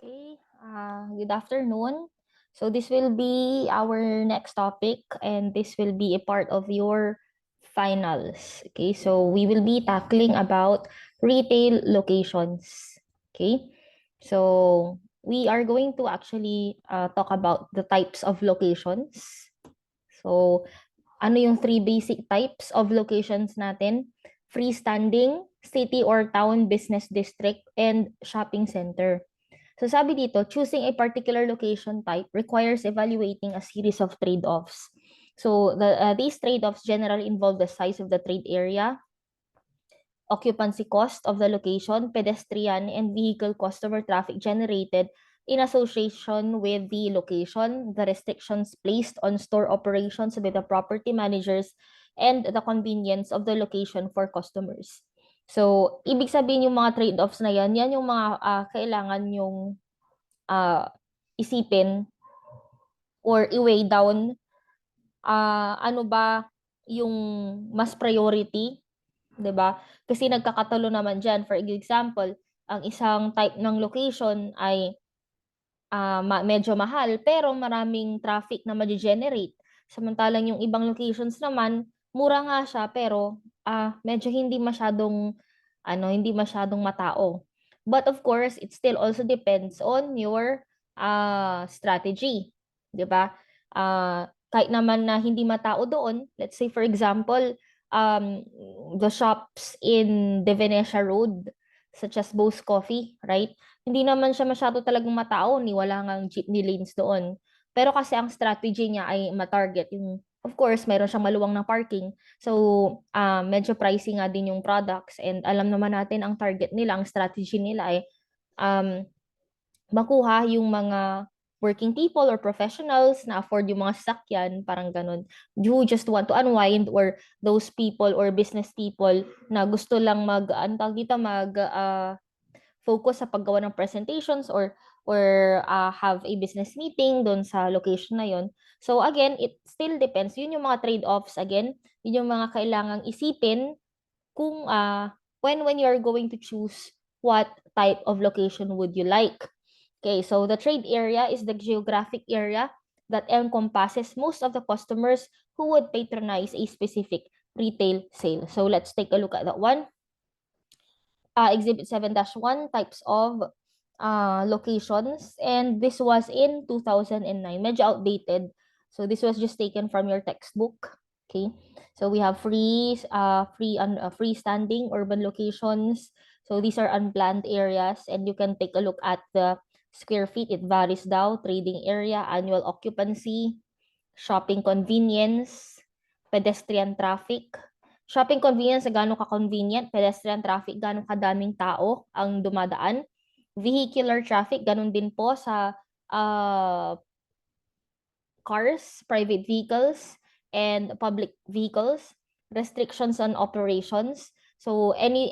Okay, good afternoon. So this will be our next topic and this will be a part of your finals. Okay, so we will be tackling about retail locations. Okay, so we are going to actually talk about the types of locations. So ano yung three basic types of locations natin? Freestanding, city or town business district, and shopping center. So sabi dito, choosing a particular location type requires evaluating a series of trade-offs. So these trade-offs generally involve the size of the trade area, occupancy cost of the location, pedestrian and vehicle customer traffic generated in association with the location, the restrictions placed on store operations by the property managers, and the convenience of the location for customers. So, ibig sabihin yung mga trade-offs na yan yung mga kailangan yung isipin or i-weigh down ano ba yung mas priority, 'di ba? Kasi nagkakatalo naman diyan. For example, ang isang type ng location ay medyo mahal pero maraming traffic na ma-generate. Samantalang yung ibang locations naman, mura nga siya pero medyo hindi masyadong matao. But of course, it still also depends on your strategy, 'di ba? Kahit naman na hindi matao doon, let's say for example, the shops in De Venecia Road such as Bose Coffee, right? Hindi naman siya masyado talagang matao ni wala ngang jeepney lanes doon. Pero kasi ang strategy niya ay ma-target yung, of course, mayroon siyang maluwang na parking. So, medyo pricey nga din yung products and alam naman natin ang target nila, ang strategy nila ay um, makuha yung mga working people or professionals na afford yung mga sasakyan, parang ganun. You just want to unwind or those people or business people na gusto lang focus sa paggawa ng presentations or have a business meeting doon sa location na yon. So again, it still depends. Yun yung mga trade-offs again. Yun yung mga kailangang isipin kung when you're going to choose what type of location would you like. Okay, so the trade area is the geographic area that encompasses most of the customers who would patronize a specific retail sale. So let's take a look at that one. Exhibit 7-1, types of locations. And this was in 2009. Medyo outdated. So this was just taken from your textbook. Okay. So we have freestanding urban locations. So these are unplanned areas and you can take a look at the square feet. It varies daw. Trading area, annual occupancy, shopping convenience, pedestrian traffic. Shopping convenience, gaano ka-convenient. Pedestrian traffic, gaano kadaming tao ang dumadaan. Vehicular traffic, ganun din po sa cars, private vehicles, and public vehicles. Restrictions on operations. So, they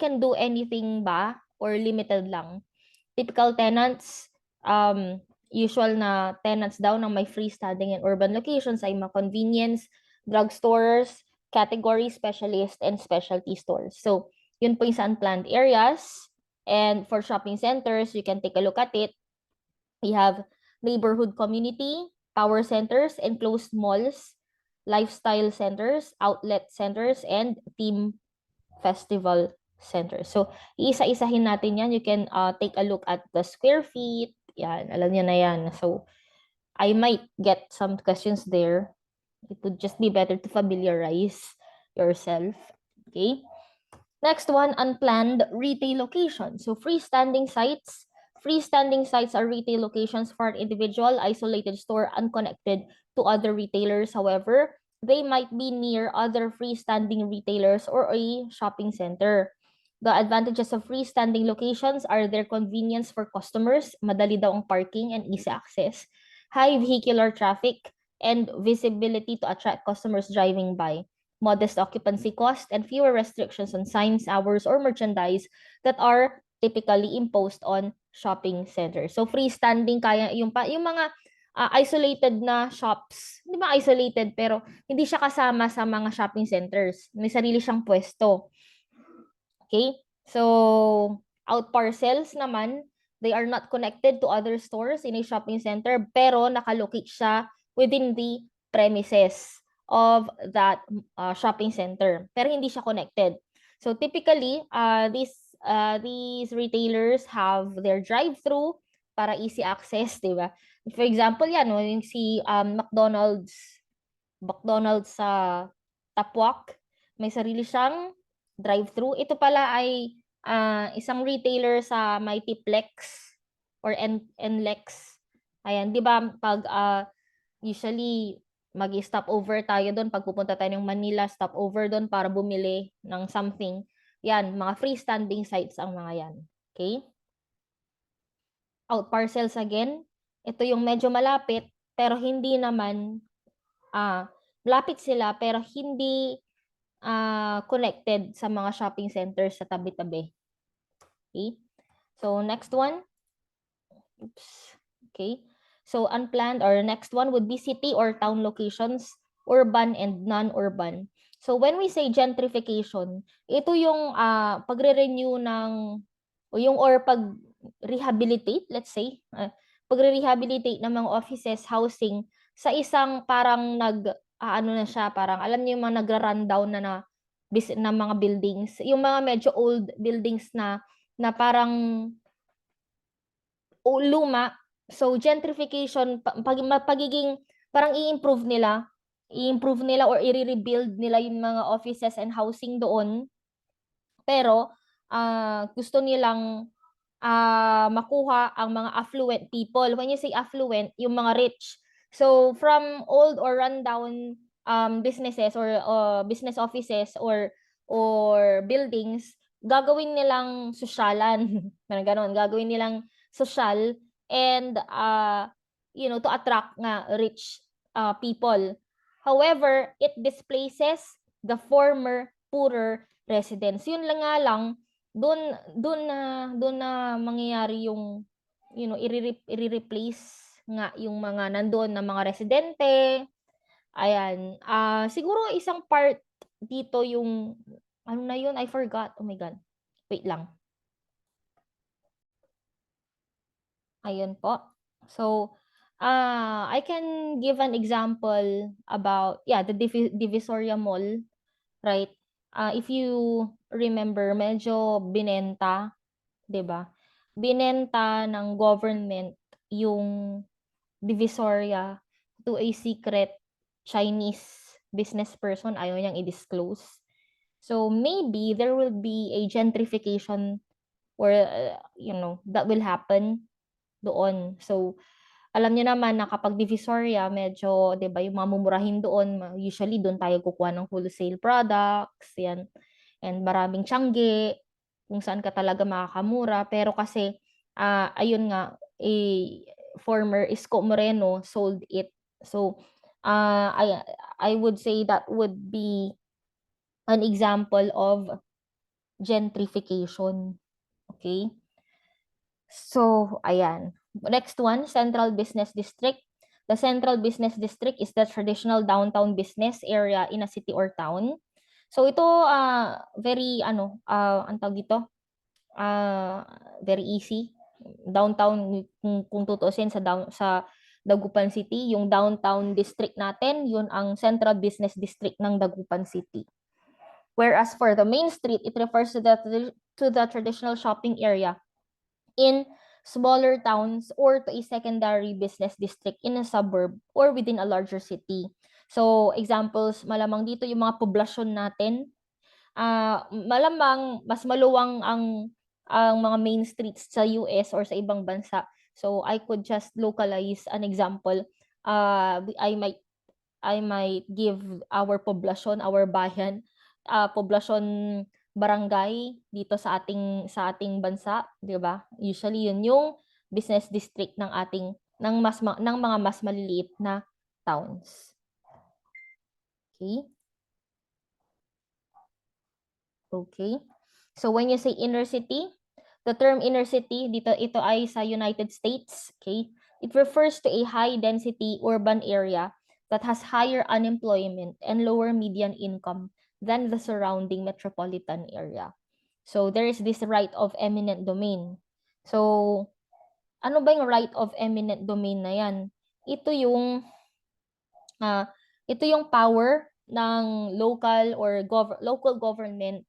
can do anything ba or limited lang. Typical tenants, usual na tenants daw ng may freestanding and urban locations ay mga convenience, drugstores, category specialist, and specialty stores. So, yun po yung sa unplanned areas. And for shopping centers, you can take a look at it. We have neighborhood community, power centers, enclosed malls, lifestyle centers, outlet centers, and team festival centers. So, iisa-isahin natin yan. You can take a look at the square feet. Yan, alam niyo na yan. So, I might get some questions there. It would just be better to familiarize yourself. Okay? Next one, unplanned retail location. So, freestanding sites. Freestanding sites are retail locations for an individual, isolated store, unconnected to other retailers. However, they might be near other freestanding retailers or a shopping center. The advantages of freestanding locations are their convenience for customers, madali daw ang parking and easy access, high vehicular traffic, and visibility to attract customers driving by, modest occupancy cost, and fewer restrictions on signs, hours, or merchandise that are typically imposed on shopping centers. So freestanding kaya yung mga isolated na shops, hindi ba isolated pero hindi siya kasama sa mga shopping centers. May sarili siyang pwesto. Okay? So out parcels naman, They are not connected to other stores in a shopping center, pero nakalocate siya within the premises of that shopping center. Pero hindi siya connected. So typically, these retailers have their drive-thru para easy access, di ba? For example, yan, no, yung si McDonald's sa Tapwak, may sarili siyang drive-thru. Ito pala ay isang retailer sa Multiplex or NLEX. Ayan, 'di ba pag usually mag-stop over tayo doon pag pupunta tayo ng Manila, stop over doon para bumili ng something. Yan, mga freestanding sites ang mga yan. Okay? Out parcels again. Ito yung medyo malapit pero hindi naman malapit sila pero hindi connected sa mga shopping centers sa tabi-tabi. Okay? So next one. Oops. Okay. So unplanned or next one would be city or town locations, urban and non-urban. So when we say gentrification, ito yung pagre-renew ng o yung or pag-rehabilitate, let's say, pagre-rehabilitate ng mga offices, housing sa isang parang ano na siya, parang alam niyo yung mga nagra-rundown na mga buildings, yung mga medyo old buildings na parang luma. So gentrification, pagiging parang i-improve nila or i-rebuild nila yung mga offices and housing doon. Pero gusto nilang makuha ang mga affluent people. When you say affluent, yung mga rich. So from old or rundown businesses or business offices or buildings, gagawin nilang sosyalan. Parang ganon, gagawin nilang social and to attract nga rich people. However, it displaces the former poorer residents. Yun lang nga lang, doon na mangyayari yung i-replace nga yung mga nandoon na mga residente. Ayan. Siguro isang part dito yung ano na yun, I forgot. Oh my God. Wait lang. Ayun po. So, I can give an example about, the Divisoria Mall, right? If you remember, medyo binenta, 'di ba? Binenta ng government yung Divisoria to a secret Chinese business person. Ayaw niyang i-disclose. So, maybe there will be a gentrification or, that will happen doon. So, alam niyo naman na kapag Divisoria, medyo, 'di ba, yung mga mumurahin doon, usually doon tayo kukuha ng wholesale products, yan. And maraming tiyangge, kung saan ka talaga makakamura. Pero kasi, ayun nga, former Isko Moreno sold it. So, I would say that would be an example of gentrification. Okay? So, ayan. Next one, Central Business District. The Central Business District is the traditional downtown business area in a city or town. So, ito, very, ang tawag dito, very easy. Downtown, kung tutuusin sa Dagupan City, yung downtown district natin, yun ang Central Business District ng Dagupan City. Whereas for the Main Street, it refers to the traditional shopping area in smaller towns or to a secondary business district in a suburb or within a larger city. So, examples, malamang dito yung mga poblasyon natin. Malamang mas maluwang ang mga main streets sa US or sa ibang bansa. So, I could just localize an example. I might give our poblasyon, our bayan, poblasyon barangay dito sa ating bansa, 'di ba? Usually 'yun yung business district ng mga mas maliliit na towns. Okay? Okay. So when you say inner city, the term inner city ito ay sa United States, okay? It refers to a high density urban area that has higher unemployment and lower median income than the surrounding metropolitan area. So there is this right of eminent domain. So Ano ba yung right of eminent domain na yan? Ito yung power ng local or local government,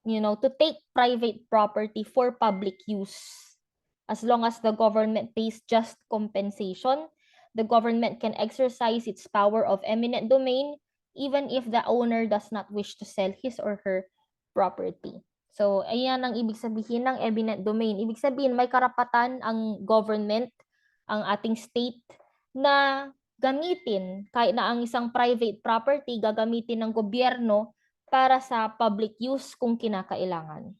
to take private property for public use. As long as the government pays just compensation, the government can exercise its power of eminent domain even if the owner does not wish to sell his or her property. So, ayan ang ibig sabihin ng eminent domain. Ibig sabihin, may karapatan ang government, ang ating state, na gamitin, kahit na ang isang private property, gagamitin ng gobyerno para sa public use kung kinakailangan.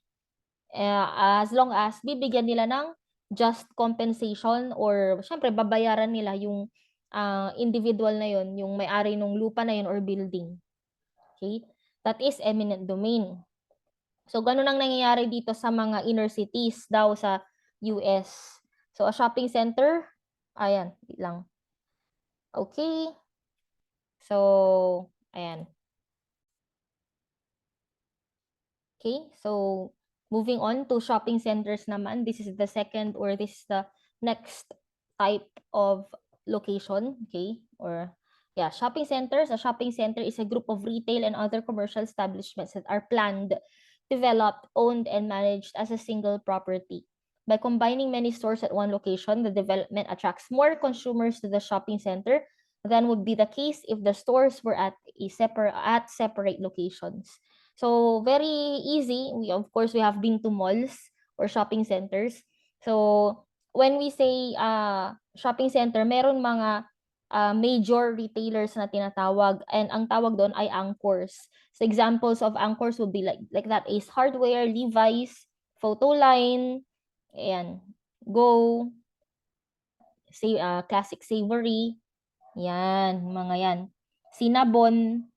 As long as bibigyan nila ng just compensation or syempre babayaran nila yung individual na yon, yung may-ari ng lupa na yon or building. Okay? That is eminent domain. So, ganun ang nangyayari dito sa mga inner cities daw sa US. So, a shopping center, ayan, lang. Okay. So, ayan. Okay, so moving on to shopping centers naman, this is the second or this is the next type of location, okay? Or yeah, shopping centers. A shopping center is a group of retail and other commercial establishments that are planned, developed, owned, and managed as a single property. By combining many stores at one location, the development attracts more consumers to the shopping center than would be the case if the stores were at separate locations. So, very easy. Of course, we have been to malls or shopping centers. So, when we say shopping center, meron mga major retailers na tinatawag, and ang tawag doon ay anchors. So, examples of anchors would be like that Ace Hardware, Levi's, Photoline, ayan, Go, Classic Savory, yan, mga yan. Cinnabon,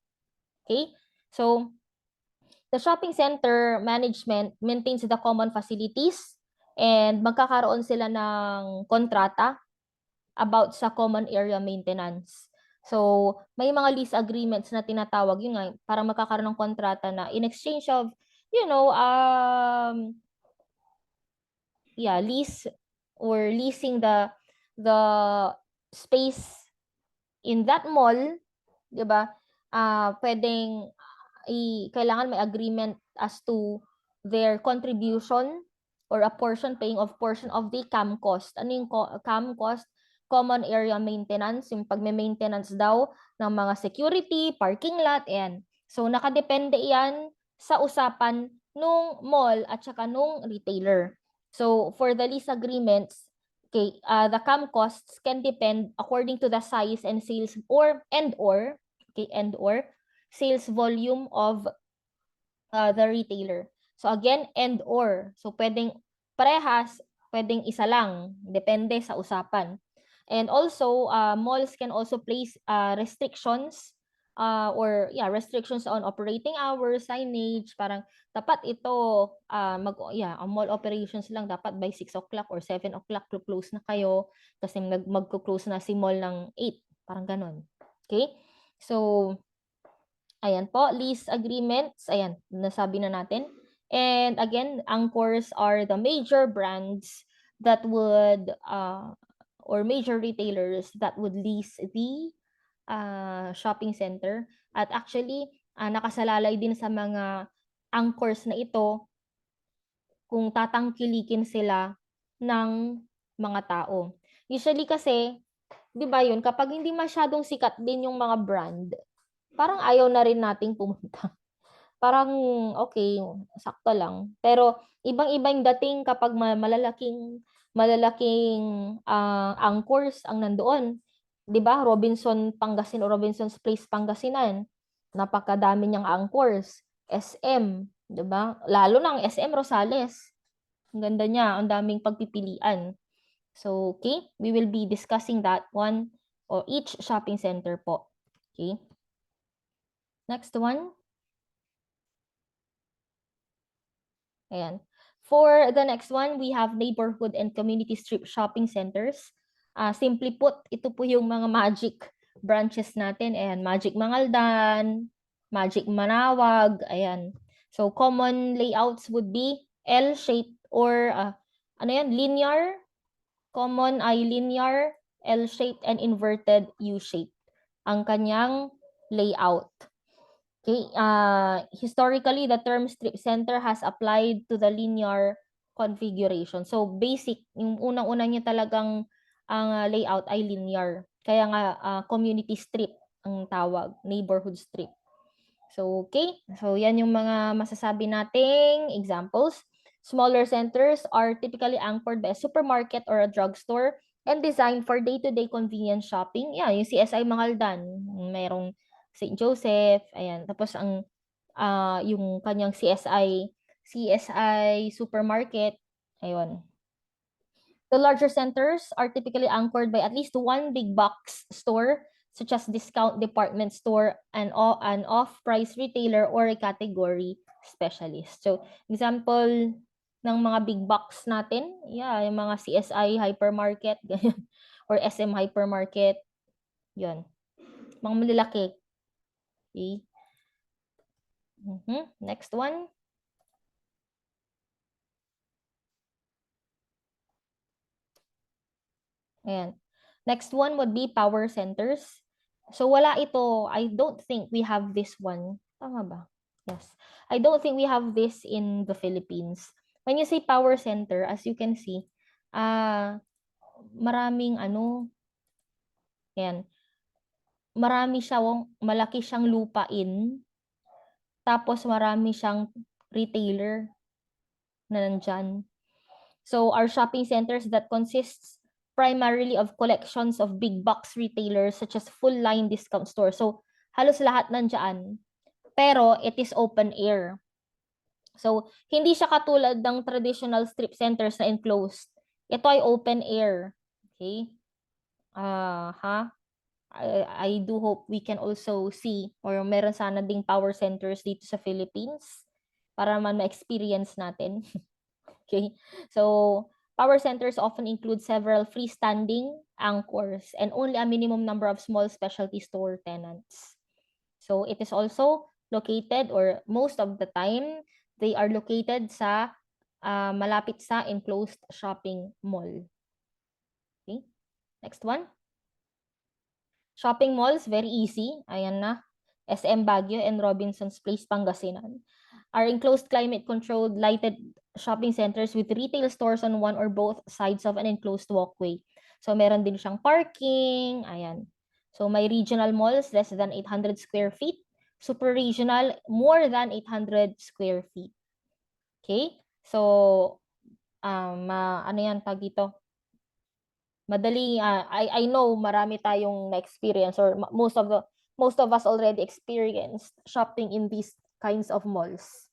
okay? So, the shopping center management maintains the common facilities and magkakaroon sila ng kontrata about sa common area maintenance. So, may mga lease agreements na tinatawag, yun nga, para magkakaroon ng kontrata na in exchange of, lease or leasing the space in that mall, 'di ba? Pwedeng kailangan may agreement as to their contribution or paying of portion of the CAM cost. Ano yung CAM cost? Common area maintenance, yung pagme-maintenance daw ng mga security, parking lot, and so nakadepende yan sa usapan nung mall at saka nung retailer. So for the lease agreements, okay, the CAM costs can depend according to the size and sales or sales volume of the retailer. So again, and or. So pwedeng parehas, pwedeng isa lang, depende sa usapan. And also, malls can also place restrictions restrictions on operating hours, signage, parang dapat ito mall operations lang dapat by 6 o'clock or 7 o'clock close na kayo kasi magko-close na si mall ng 8, parang ganon. Okay? So, ayan po, lease agreements, ayan, nasabi na natin. And again, anchors are the major brands that would, or major retailers that would lease the shopping center. At actually, nakasalalay din sa mga anchors na ito kung tatangkilikin sila ng mga tao. Usually kasi, di ba yun, kapag hindi masyadong sikat din yung mga brand, parang ayaw na rin nating pumunta. Parang okay, sakto lang. Pero ibang-iba yung dating kapag malalaking anchors ang nandoon. 'Di ba? Robinson Pangasinan o Robinson's Place Pangasinan. Napakadami niyang anchors. SM, 'di ba? Lalo na ang SM Rosales. Ang ganda niya, ang daming pagpipilian. So, okay, we will be discussing that one or each shopping center po. Okay? Next one. Ayan. For the next one, we have neighborhood and community strip shopping centers. Simply put, ito po yung mga magic branches natin. Ayan, Magic Mangaldan, Magic Manawag, ayan. So, common layouts would be L-shaped or linear Common ay linear, L-shaped, and inverted U-shaped ang kanyang layout. Okay, historically, the term strip center has applied to the linear configuration. So, basic, yung unang-una niya talagang ang layout ay linear. Kaya nga, community strip ang tawag, neighborhood strip. So, okay. So, yan yung mga masasabi nating examples. Smaller centers are typically anchored by a supermarket or a drugstore and designed for day-to-day convenience shopping. Yeah, yung CSI Mangaldan, mayroong St. Joseph, ayan. Tapos ang yung kanyang CSI supermarket, ayun. The larger centers are typically anchored by at least one big box store, such as discount department store, and an off-price retailer or a category specialist. So, example ng mga big box natin, yeah, yung mga CSI hypermarket, ganyan, or SM hypermarket, yun. Mga malalaki. Okay. Next one. Ayan. Next one would be power centers. So wala ito. I don't think we have this one. Tama ba? Yes. I don't think we have this in the Philippines. When you say power center, as you can see, maraming yan. Marami siyang, malaki siyang lupain. Tapos marami siyang retailer na nandyan. So our shopping centers that consists primarily of collections of big box retailers such as full line discount stores. So halos lahat nandiyan. Pero it is open air. So hindi siya katulad ng traditional strip centers na enclosed. Ito ay open air. Okay? I do hope we can also see or meron sana ding power centers dito sa Philippines para man ma-experience natin. Okay, so power centers often include several freestanding anchors and only a minimum number of small specialty store tenants. So it is also located, or most of the time, they are located sa malapit sa enclosed shopping mall. Okay, next one. Shopping malls, very easy. Ayan na. SM Baguio and Robinson's Place, Pangasinan are enclosed climate-controlled lighted shopping centers with retail stores on one or both sides of an enclosed walkway. So meron din siyang parking, ayan. So may regional malls less than 800 square feet, super regional more than 800 square feet. Okay? So ano yan tag dito? Madali I know marami tayong na-experience or most of us already experienced shopping in these kinds of malls.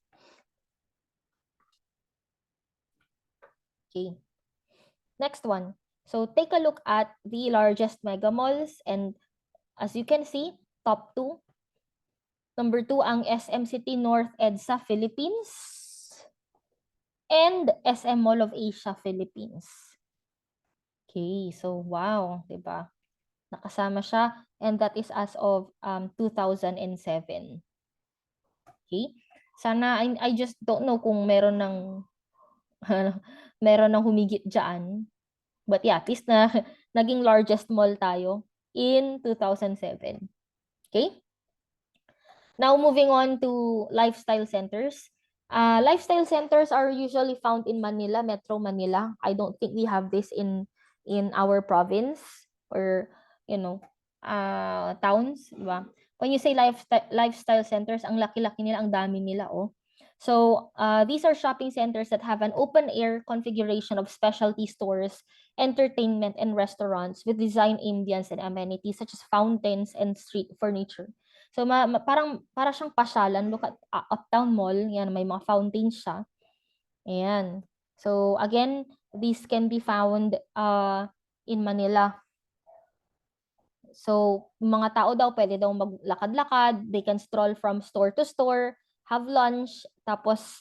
Okay. Next one. So take a look at the largest mega malls, and as you can see, top 2. Number 2 ang SM City North EDSA Philippines and SM Mall of Asia Philippines. Okay, so wow, 'di ba? Nakasama siya, and that is as of 2007. Okay? Sana I just don't know kung meron ng meron ng humigit diyan. But yeah, at least na naging largest mall tayo in 2007. Okay? Now moving on to lifestyle centers. Lifestyle centers are usually found in Manila, Metro Manila. I don't think we have this in our province or towns, diba? When you say lifestyle centers, ang laki-laki nila, ang dami nila, oh. So, these are shopping centers that have an open-air configuration of specialty stores, entertainment, and restaurants with design ambience and amenities such as fountains and street furniture. So, para siyang pasyalan. Look at Uptown Mall. Yan, may mga fountains siya. Ayan. So, again, these can be found in Manila. So, mga tao daw, pwede daw maglakad-lakad, they can stroll from store to store, have lunch, tapos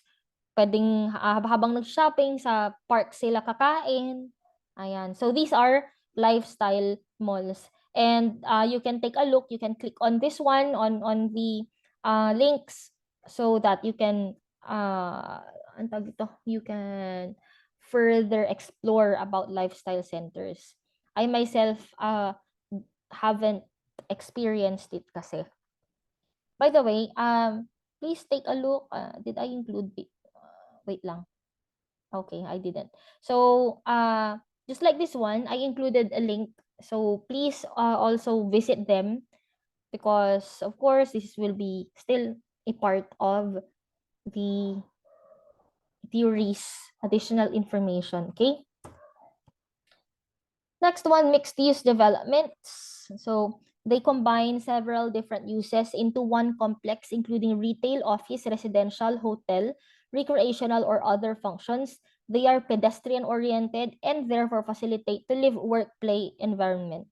pwedeng habang nag-shopping sa park sila kakain. Ayan. So, these are lifestyle malls. And you can take a look, you can click on this one, on the links so that you can, you can further explore about lifestyle centers. I myself haven't experienced it kasi. By the way, please take a look. Did I include it? Wait lang. Okay, I didn't. So, just like this one, I included a link. So, please also visit them because, of course, this will be still a part of the theories, additional information. Okay. Next one, mixed-use developments. So, they combine several different uses into one complex, including retail, office, residential, hotel, recreational, or other functions. They are pedestrian-oriented and therefore facilitate to live, work, play environment.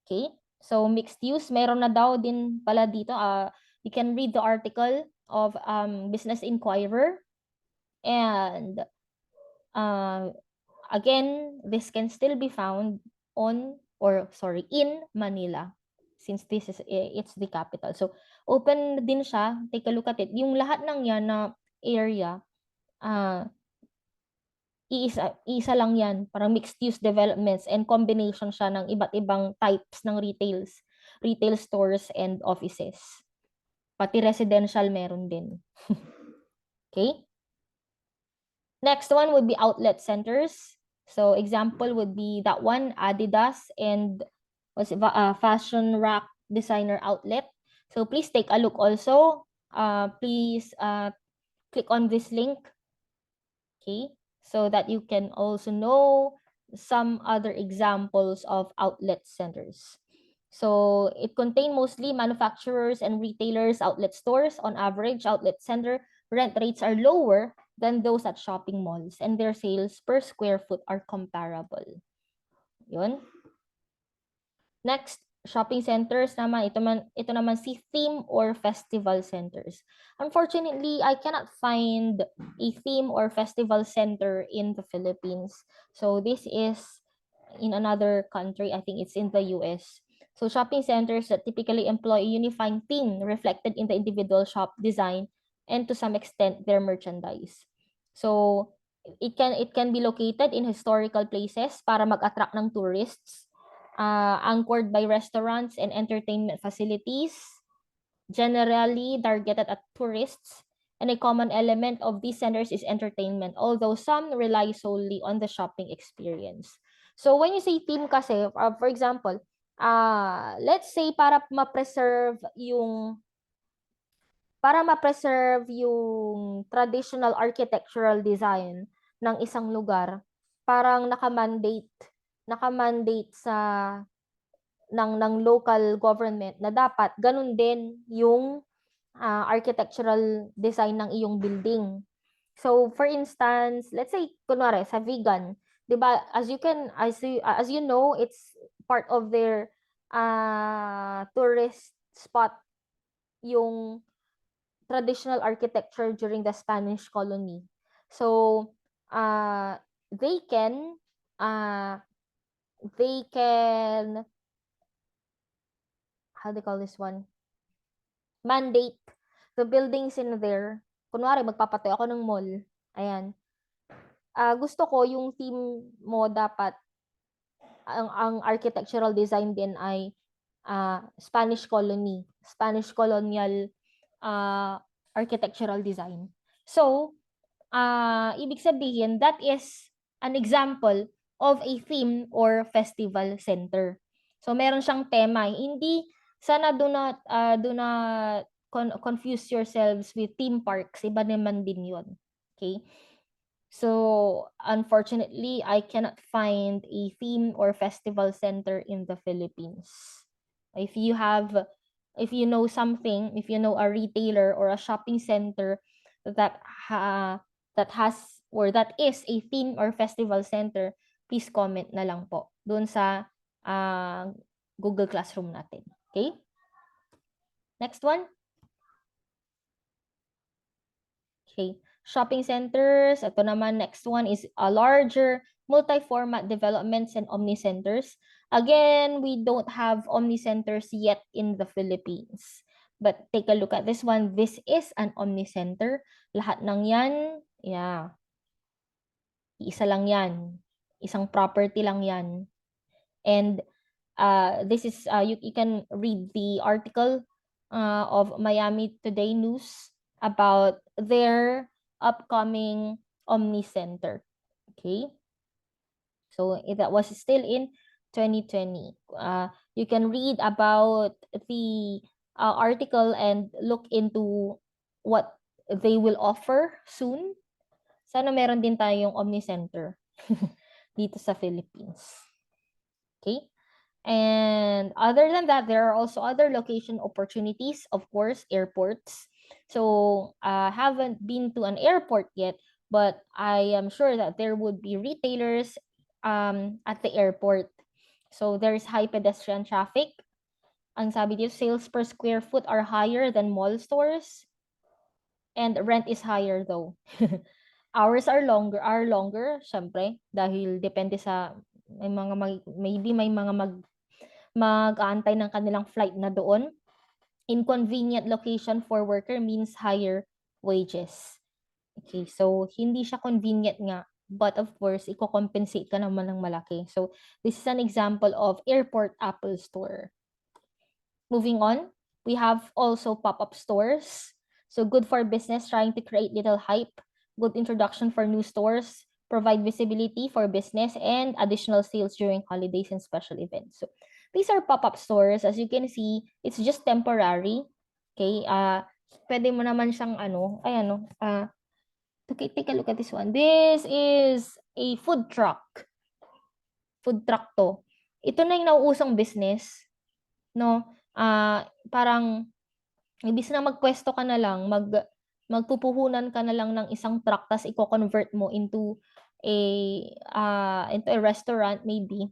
Okay? So, mixed use, meron na daw din pala dito. You can read the article of Business Inquirer. And again, this can still be found in Manila since it's the capital. So, open din siya. Take a look at it. Yung lahat ng yan na area, iisa lang yan. Parang mixed-use developments and combination siya ng iba't ibang types ng retail stores and offices. Pati residential meron din. Okay? Next one would be outlet centers. So example would be that one, Adidas and Fashion Rack Designer Outlet. So please take a look also. Please click on this link. Okay, so that you can also know some other examples of outlet centers. So it contains mostly manufacturers and retailers outlet stores. On average, outlet center rent rates are lower than those at shopping malls and their sales per square foot are comparable. Yun. Next, shopping centers naman, ito naman si theme or festival centers. Unfortunately, I cannot find a theme or festival center in the Philippines. So this is in another country. I think it's in the US. So shopping centers that typically employ a unifying theme reflected in the individual shop design and to some extent their merchandise. So it can be located in historical places para mag-attract ng tourists, anchored by restaurants and entertainment facilities, generally targeted at tourists, and a common element of these centers is entertainment, although some rely solely on the shopping experience. So when you say theme kasi, for example, let's say para ma-preserve yung traditional architectural design ng isang lugar, parang naka-mandate sa ng local government na dapat ganun din yung architectural design ng iyong building. So for instance, let's say kunwari sa vegan, 'di ba? As you know, it's part of their tourist spot yung traditional architecture during the Spanish colony. So they can how do you call this one? Mandate the buildings in there. Kunwari, magpapatayo ako ng mall. Ayan. Gusto ko yung theme mo dapat, ang architectural design din ay Spanish colonial architectural design. So, ibig sabihin, that is an example of a theme or festival center. So, meron siyang tema. Hindi, sana do not confuse yourselves with theme parks. Iba naman din yun. Okay? So, unfortunately, I cannot find a theme or festival center in the Philippines. If you know something, if you know a retailer or a shopping center that has or that is a theme or festival center, please comment na lang po doon sa Google Classroom natin. Okay? Next one. Okay. Shopping centers. Ito naman, next one is a larger multi-format developments and omni-centers. Again, we don't have omni-centers yet in the Philippines. But take a look at this one. This is an omni-center. Lahat ng yan, yeah. Isa lang yan. Isang property lang yan. And this is, you can read the article of Miami Today News about their upcoming Omni Center. Okay? So that was still in 2020. You can read about the article and look into what they will offer soon. Sana meron din tayong Omni Center dito sa Philippines. Okay? And other than that, there are also other location opportunities, of course, airports. So haven't been to an airport yet, but I am sure that there would be retailers at the airport. So there's high pedestrian traffic. Ang sabi dito, sales per square foot are higher than mall stores. And rent is higher though. Hours are longer, syempre, dahil depende sa maybe may mga mag-aantay ng kanilang flight na doon. Inconvenient location for worker means higher wages. Okay, so hindi siya convenient nga, but of course, i-compensate ka naman ng malaki. So this is an example of airport Apple Store. Moving on, we have also pop-up stores. So good for business trying to create little hype, good introduction for new stores, provide visibility for business, and additional sales during holidays and special events. So these are pop-up stores. As you can see, it's just temporary. Okay, pwede mo naman siyang okay, take a look at this one. This is a food truck. Food truck to. Ito na yung nauusong business, no? Parang ibis na magpwesto ka na lang, magpupuhunan ka na lang ng isang truck tas i-convert mo into a restaurant maybe,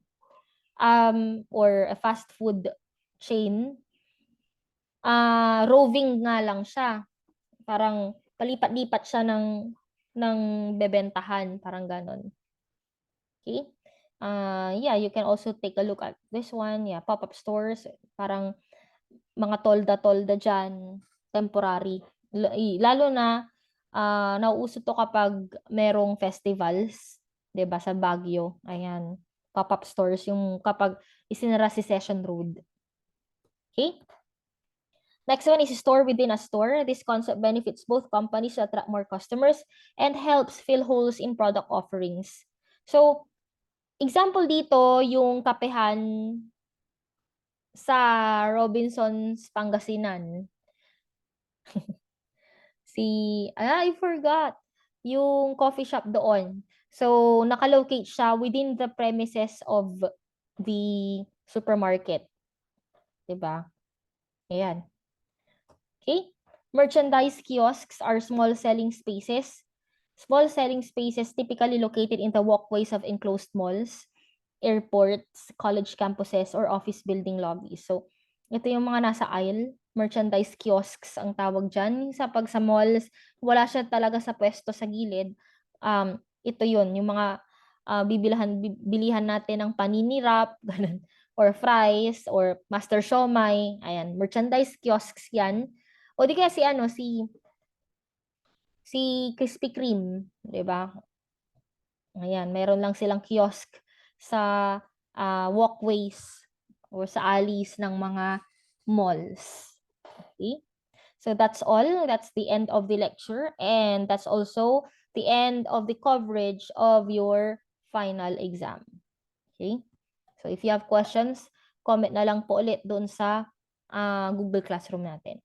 or a fast food chain. Roving nga lang siya. Parang palipat-lipat siya ng bebentahan, parang ganon. Okay? Yeah, you can also take a look at this one. Yeah, pop-up stores, parang mga tolda-tolda dyan, temporary. Lalo na, nauuso to kapag merong festivals, 'di ba, sa Baguio. Ayan, pop-up stores yung kapag isinara si Session Road. Okay? Next one is store within a store. This concept benefits both companies to attract more customers and helps fill holes in product offerings. So, example dito, yung kapehan sa Robinsons, Pangasinan. I forgot yung coffee shop doon. So, nakalocate siya within the premises of the supermarket. Diba? Ayan. Okay? Merchandise kiosks are small selling spaces. Small selling spaces typically located in the walkways of enclosed malls, airports, college campuses, or office building lobbies. So, ito yung mga nasa aisle. Merchandise kiosks ang tawag dyan. Pag sa malls, wala siya talaga sa pwesto sa gilid. Ito yun, yung mga bilihan natin ng panini wrap, ganun, or fries, or master siomai. Ayan, merchandise kiosks yan. O di kaya si Krispy Kreme, 'di ba? Ayan, meron lang silang kiosk sa walkways or sa alleys ng mga malls. Okay? So that's all. That's the end of the lecture, and that's also the end of the coverage of your final exam. Okay? So if you have questions, comment na lang po ulit doon sa Google Classroom natin.